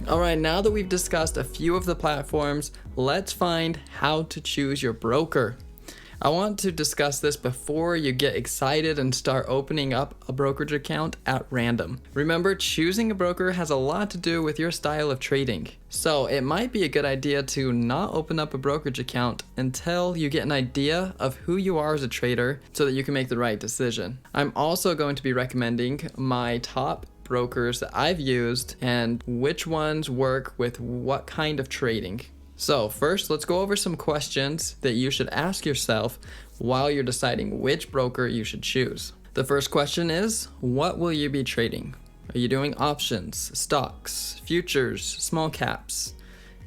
All right, now that we've discussed a few of the platforms, let's find how to choose your broker. I want to discuss this before you get excited and start opening up a brokerage account at random. Remember, choosing a broker has a lot to do with your style of trading. So it might be a good idea to not open up a brokerage account until you get an idea of who you are as a trader so that you can make the right decision. I'm also going to be recommending my top brokers that I've used and which ones work with what kind of trading. So first, let's go over some questions that you should ask yourself while you're deciding which broker you should choose. The first question is, what will you be trading? Are you doing options, stocks, futures, small caps?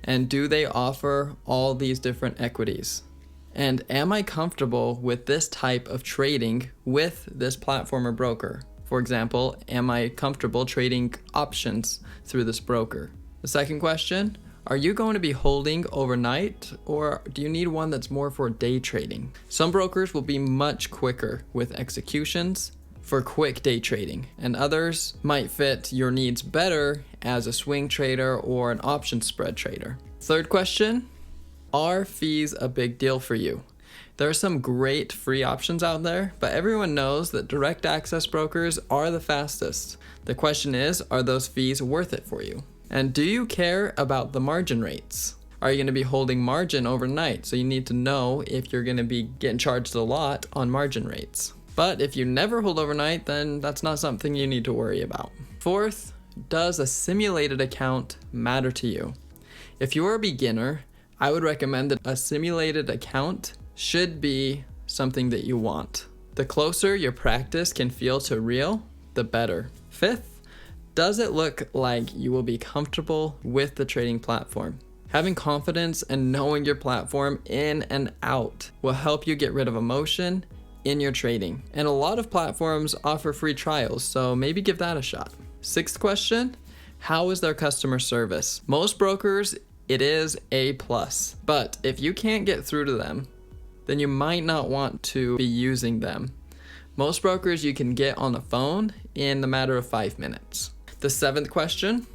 And do they offer all these different equities? And am I comfortable with this type of trading with this platform or broker? For example, am I comfortable trading options through this broker? The second question, are you going to be holding overnight, or do you need one that's more for day trading? Some brokers will be much quicker with executions for quick day trading, and others might fit your needs better as a swing trader or an option spread trader. Third question, are fees a big deal for you? There are some great free options out there, but everyone knows that direct access brokers are the fastest. The question is, are those fees worth it for you? And do you care about the margin rates? Are you going to be holding margin overnight? So you need to know if you're going to be getting charged a lot on margin rates. But if you never hold overnight, then that's not something you need to worry about. Fourth, does a simulated account matter to you? If you're a beginner, I would recommend that a simulated account should be something that you want. The closer your practice can feel to real, the better. Fifth, does it look like you will be comfortable with the trading platform? Having confidence and knowing your platform in and out will help you get rid of emotion in your trading. And a lot of platforms offer free trials, so maybe give that a shot. Sixth question, how is their customer service? Most brokers, it is A+, but if you can't get through to them, then you might not want to be using them. Most brokers you can get on the phone in the matter of 5 minutes. The seventh question,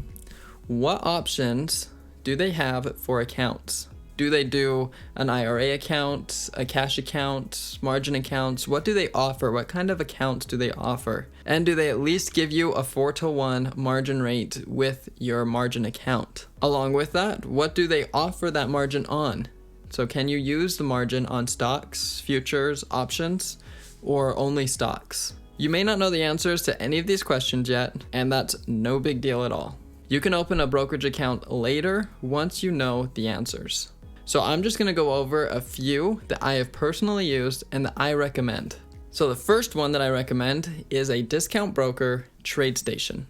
what options do they have for accounts? Do they do an IRA account, a cash account, margin accounts? What do they offer? What kind of accounts do they offer? And do they at least give you a 4-to-1 margin rate with your margin account? Along with that, what do they offer that margin on? So can you use the margin on stocks, futures, options, or only stocks? You may not know the answers to any of these questions yet, and that's no big deal at all. You can open a brokerage account later once you know the answers. So I'm just going to go over a few that I have personally used and that I recommend. So the first one that I recommend is a discount broker, TradeStation.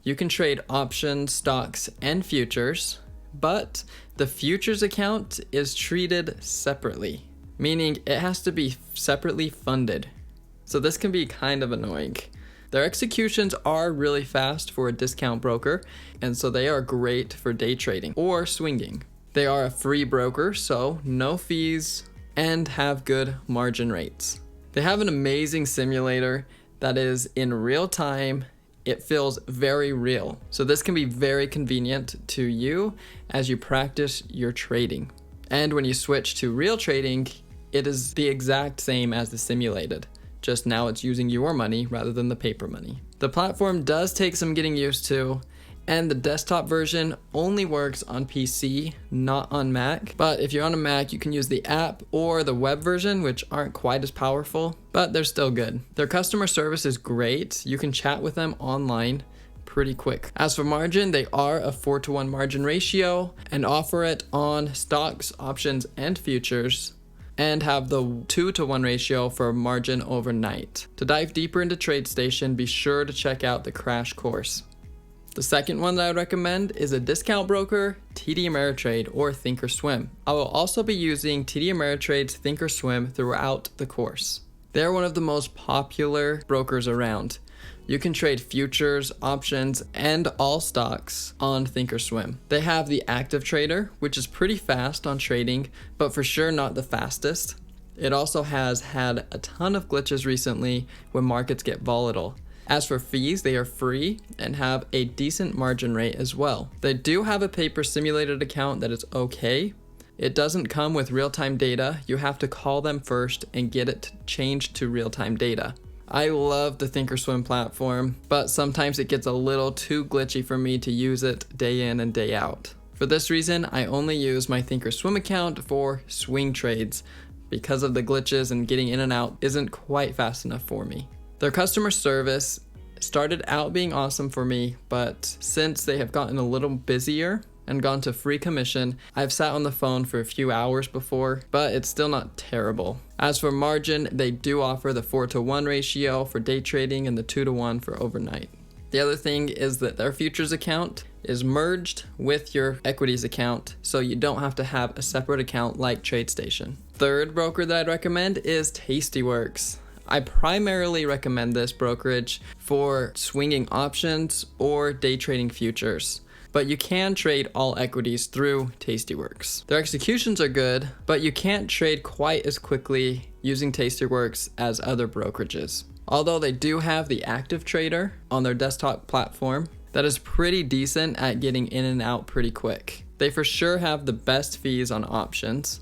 You can trade options, stocks, and futures, but the futures account is treated separately, meaning it has to be separately funded. So this can be kind of annoying. Their executions are really fast for a discount broker, and so they are great for day trading or swinging. They are a free broker, so no fees, and have good margin rates. They have an amazing simulator that is in real time. It feels very real. So this can be very convenient to you as you practice your trading. And when you switch to real trading, it is the exact same as the simulated. Just now it's using your money rather than the paper money. The platform does take some getting used to, and the desktop version only works on PC, not on Mac. But if you're on a Mac, you can use the app or the web version, which aren't quite as powerful, but they're still good. Their customer service is great. You can chat with them online pretty quick. As for margin, they are a 4-to-1 margin ratio and offer it on stocks, options, and futures, and have the 2-to-1 ratio for margin overnight. To dive deeper into TradeStation, be sure to check out the crash course. The second one that I would recommend is a discount broker, TD Ameritrade or Thinkorswim. I will also be using TD Ameritrade's Thinkorswim throughout the course. They're one of the most popular brokers around. You can trade futures, options, and all stocks on Thinkorswim. They have the active trader, which is pretty fast on trading, but for sure not the fastest. It also has had a ton of glitches recently when markets get volatile. As for fees, they are free and have a decent margin rate as well. They do have a paper simulated account that is okay. It doesn't come with real-time data. You have to call them first and get it changed to real-time data. I love the Thinkorswim platform, but sometimes it gets a little too glitchy for me to use it day in and day out. For this reason, I only use my Thinkorswim account for swing trades because of the glitches, and getting in and out isn't quite fast enough for me. Their customer service started out being awesome for me, but since they have gotten a little busier and gone to free commission, I've sat on the phone for a few hours before, but it's still not terrible. As for margin, they do offer the 4-to-1 ratio for day trading and the 2-to-1 for overnight. The other thing is that their futures account is merged with your equities account, so you don't have to have a separate account like TradeStation. Third broker that I'd recommend is Tastyworks. I primarily recommend this brokerage for swinging options or day trading futures, but you can trade all equities through Tastyworks. Their executions are good, but you can't trade quite as quickly using Tastyworks as other brokerages. Although they do have the Active Trader on their desktop platform that is pretty decent at getting in and out pretty quick. They for sure have the best fees on options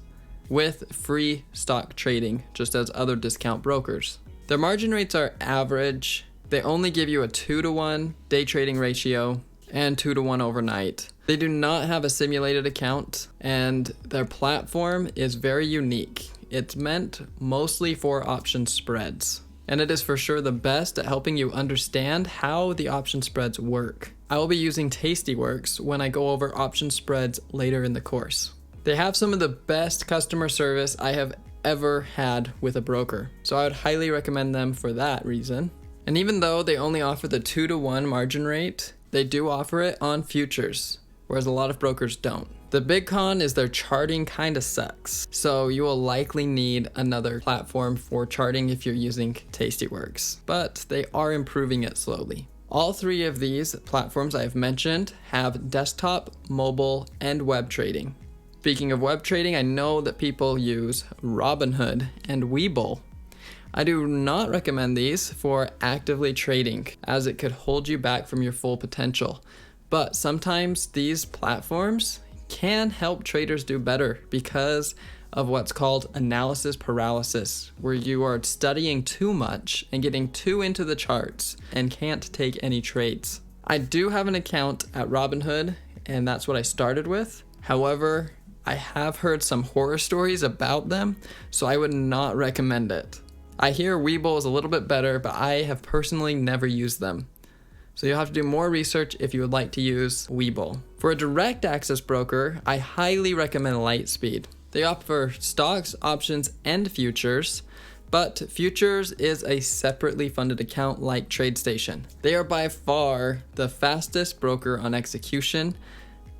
with free stock trading, just as other discount brokers. Their margin rates are average. They only give you a 2-to-1 day trading ratio and 2-to-1 overnight. They do not have a simulated account, and their platform is very unique. It's meant mostly for option spreads, and it is for sure the best at helping you understand how the option spreads work. I will be using Tastyworks when I go over option spreads later in the course. They have some of the best customer service I have ever had with a broker, so I would highly recommend them for that reason. And even though they only offer the 2-to-1 margin rate, they do offer it on futures, whereas a lot of brokers don't. The big con is their charting kinda sucks, so you will likely need another platform for charting if you're using Tastyworks, but they are improving it slowly. All three of these platforms I have mentioned have desktop, mobile, and web trading. Speaking of web trading, I know that people use Robinhood and Webull. I do not recommend these for actively trading, as it could hold you back from your full potential. But sometimes these platforms can help traders do better because of what's called analysis paralysis, where you are studying too much and getting too into the charts and can't take any trades. I do have an account at Robinhood, and that's what I started with. However, I have heard some horror stories about them, so I would not recommend it. I hear Webull is a little bit better, but I have personally never used them. So you'll have to do more research if you would like to use Webull. For a direct access broker, I highly recommend Lightspeed. They offer stocks, options, and futures, but futures is a separately funded account like TradeStation. They are by far the fastest broker on execution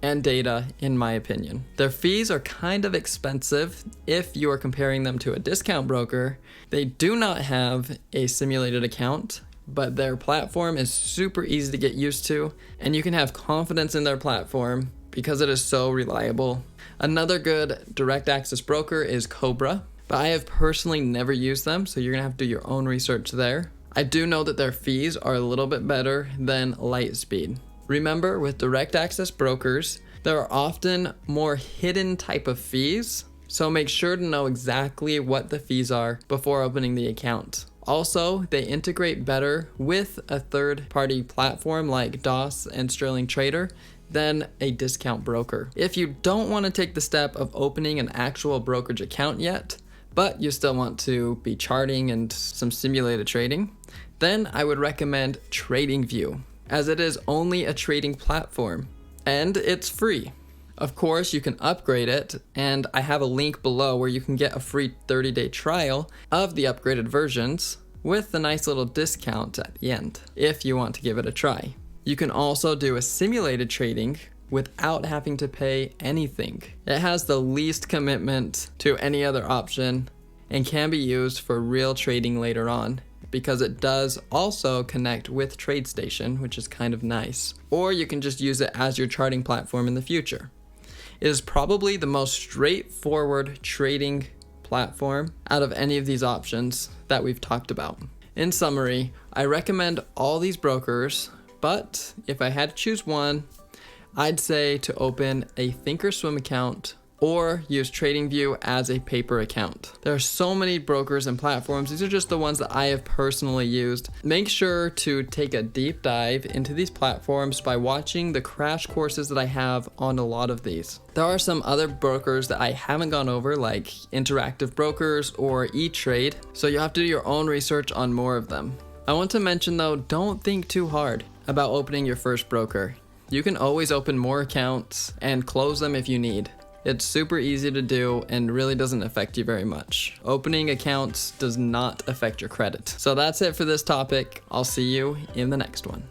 and data, in my opinion. Their fees are kind of expensive if you are comparing them to a discount broker. They do not have a simulated account, but their platform is super easy to get used to, and you can have confidence in their platform because it is so reliable. Another good direct access broker is Cobra, but I have personally never used them, so you're gonna have to do your own research there. I do know that their fees are a little bit better than Lightspeed. Remember, with direct access brokers, there are often more hidden type of fees, so make sure to know exactly what the fees are before opening the account. Also, they integrate better with a third-party platform like DOS and Sterling Trader than a discount broker. If you don't want to take the step of opening an actual brokerage account yet, but you still want to be charting and some simulated trading, then I would recommend TradingView, as it is only a trading platform, and it's free. Of course, you can upgrade it, and I have a link below where you can get a free 30-day trial of the upgraded versions with a nice little discount at the end, if you want to give it a try. You can also do a simulated trading without having to pay anything. It has the least commitment to any other option and can be used for real trading later on, because it does also connect with TradeStation, which is kind of nice. Or you can just use it as your charting platform in the future. It is probably the most straightforward trading platform out of any of these options that we've talked about. In summary, I recommend all these brokers, but if I had to choose one, I'd say to open a Thinkorswim account or use TradingView as a paper account. There are so many brokers and platforms. These are just the ones that I have personally used. Make sure to take a deep dive into these platforms by watching the crash courses that I have on a lot of these. There are some other brokers that I haven't gone over, like Interactive Brokers or E-Trade, so you'll have to do your own research on more of them. I want to mention though, don't think too hard about opening your first broker. You can always open more accounts and close them if you need. It's super easy to do and really doesn't affect you very much. Opening accounts does not affect your credit. So that's it for this topic. I'll see you in the next one.